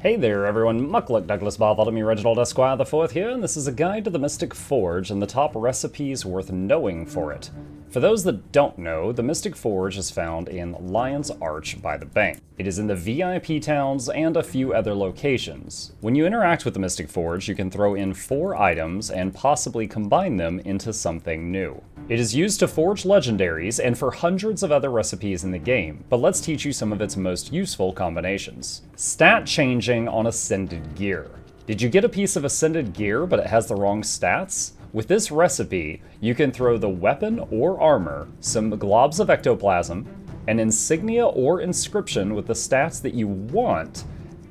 Hey there everyone, Muckluck Douglas Bartholomew Reginald Esquire the Fourth here, and this is a guide to the Mystic Forge and the top recipes worth knowing for it. For those that don't know, the Mystic Forge is found in Lion's Arch by the bank. It is in the VIP towns and a few other locations. When you interact with the Mystic Forge, you can throw in 4 items and possibly combine them into something new. It is used to forge legendaries and for hundreds of other recipes in the game, but let's teach you some of its most useful combinations. Stat changing on Ascended Gear. Did you get a piece of Ascended Gear but it has the wrong stats? With this recipe, you can throw the weapon or armor, some globs of ectoplasm, an insignia or inscription with the stats that you want,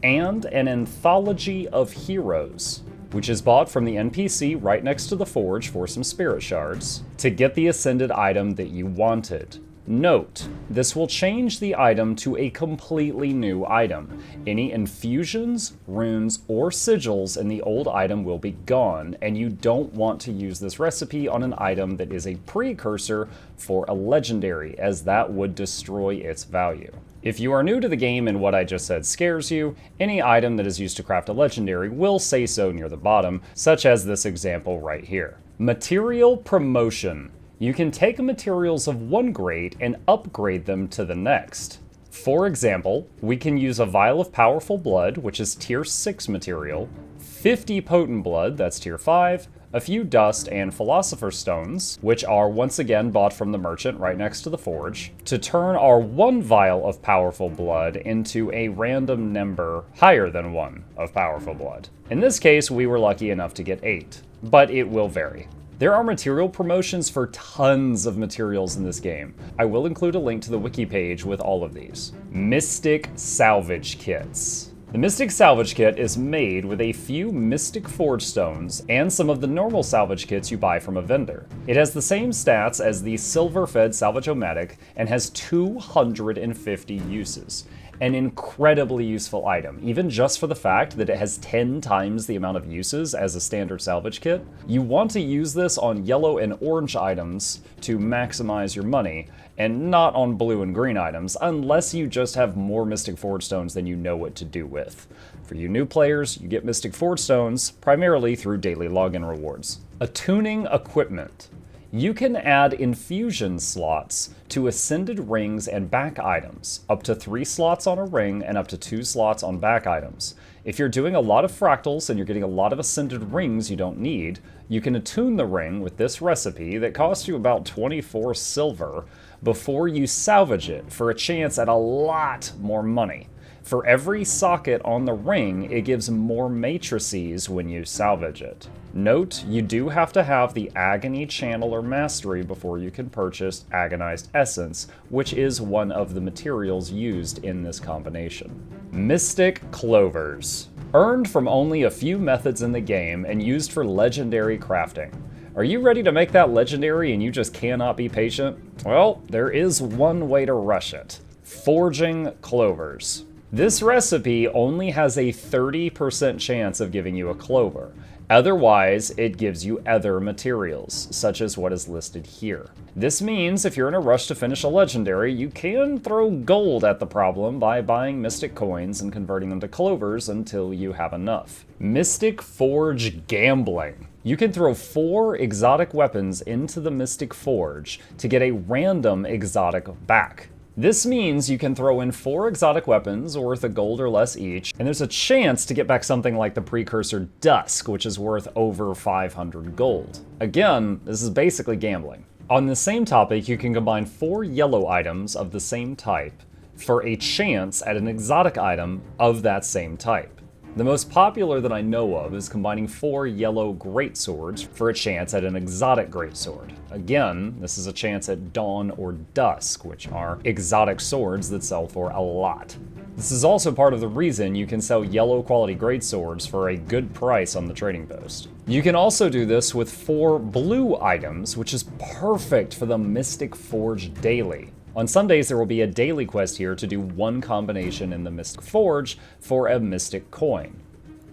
and an anthology of heroes, which is bought from the NPC right next to the forge for some spirit shards, to get the ascended item that you wanted. Note, this will change the item to a completely new item. Any infusions, runes, or sigils in the old item will be gone, and you don't want to use this recipe on an item that is a precursor for a legendary, as that would destroy its value. If you are new to the game and what I just said scares you, any item that is used to craft a legendary will say so near the bottom, such as this example right here. Material Promotion. You can take materials of one grade and upgrade them to the next. For example, we can use a vial of powerful blood, which is tier 6 material, 50 potent blood, that's tier 5, a few dust and philosopher's stones, which are once again bought from the merchant right next to the forge, to turn our 1 vial of powerful blood into a random number higher than 1 of powerful blood. In this case, we were lucky enough to get 8, but it will vary. There are material promotions for tons of materials in this game. I will include a link to the wiki page with all of these. Mystic Salvage Kits. The Mystic Salvage Kit is made with a few Mystic Forge Stones and some of the normal salvage kits you buy from a vendor. It has the same stats as the Silver-Fed Salvage-O-Matic and has 250 uses. An incredibly useful item, even just for the fact that it has 10 times the amount of uses as a standard salvage kit. You want to use this on yellow and orange items to maximize your money, and not on blue and green items, unless you just have more Mystic Forge Stones than you know what to do with. For you new players, you get Mystic Forge Stones primarily through daily login rewards. Attuning Equipment. You can add infusion slots to ascended rings and back items, up to 3 slots on a ring and up to 2 slots on back items. If you're doing a lot of fractals and you're getting a lot of ascended rings you don't need, you can attune the ring with this recipe that costs you about 24 silver before you salvage it for a chance at a lot more money. For every socket on the ring, it gives more matrices when you salvage it. Note, you do have to have the Agony Channel or Mastery before you can purchase Agonized Essence, which is one of the materials used in this combination. Mystic Clovers. Earned from only a few methods in the game and used for legendary crafting. Are you ready to make that legendary and you just cannot be patient? Well, there is one way to rush it. Forging Clovers. This recipe only has a 30% chance of giving you a clover. Otherwise, it gives you other materials, such as what is listed here. This means if you're in a rush to finish a legendary, you can throw gold at the problem by buying Mystic Coins and converting them to clovers until you have enough. Mystic Forge Gambling. You can throw 4 exotic weapons into the Mystic Forge to get a random exotic back. This means you can throw in 4 exotic weapons worth a gold or less each, and there's a chance to get back something like the precursor Dusk, which is worth over 500 gold. Again, this is basically gambling. On the same topic, you can combine 4 yellow items of the same type for a chance at an exotic item of that same type. The most popular that I know of is combining 4 yellow greatswords for a chance at an exotic greatsword. Again, this is a chance at Dawn or Dusk, which are exotic swords that sell for a lot. This is also part of the reason you can sell yellow quality greatswords for a good price on the trading post. You can also do this with 4 blue items, which is perfect for the Mystic Forge Daily. On Sundays, there will be a daily quest here to do 1 combination in the Mystic Forge for a Mystic Coin.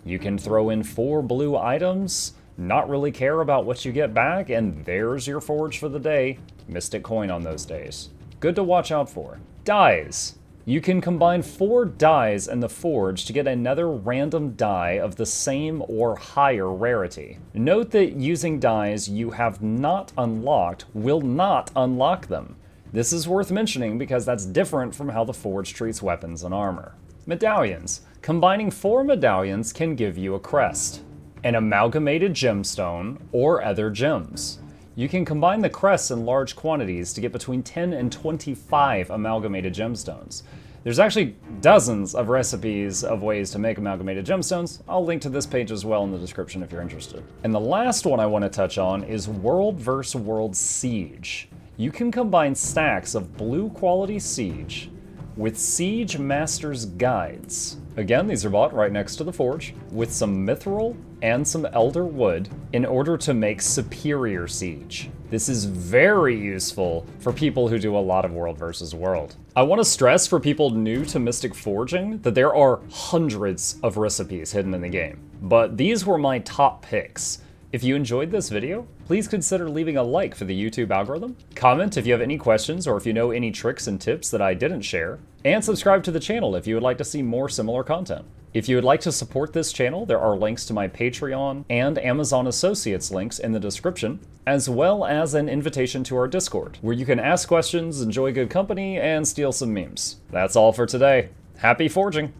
You can throw in 4 blue items, not really care about what you get back, and there's your forge for the day. Mystic Coin on those days. Good to watch out for. Dyes. You can combine 4 dyes in the forge to get another random die of the same or higher rarity. Note that using dyes you have not unlocked will not unlock them. This is worth mentioning because that's different from how the forge treats weapons and armor. Medallions. Combining 4 medallions can give you a crest, an amalgamated gemstone, or other gems. You can combine the crests in large quantities to get between 10 and 25 amalgamated gemstones. There's actually dozens of recipes of ways to make amalgamated gemstones. I'll link to this page as well in the description if you're interested. And the last one I want to touch on is World vs. World Siege. You can combine stacks of blue quality Siege with Siege Master's Guides. Again, these are bought right next to the forge, with some mithril and some elder wood in order to make superior Siege. This is very useful for people who do a lot of World versus World. I want to stress for people new to Mystic Forging that there are hundreds of recipes hidden in the game, but these were my top picks. If you enjoyed this video, please consider leaving a like for the YouTube algorithm, comment if you have any questions or if you know any tricks and tips that I didn't share, and subscribe to the channel if you would like to see more similar content. If you would like to support this channel, there are links to my Patreon and Amazon Associates links in the description, as well as an invitation to our Discord, where you can ask questions, enjoy good company, and steal some memes. That's all for today. Happy forging!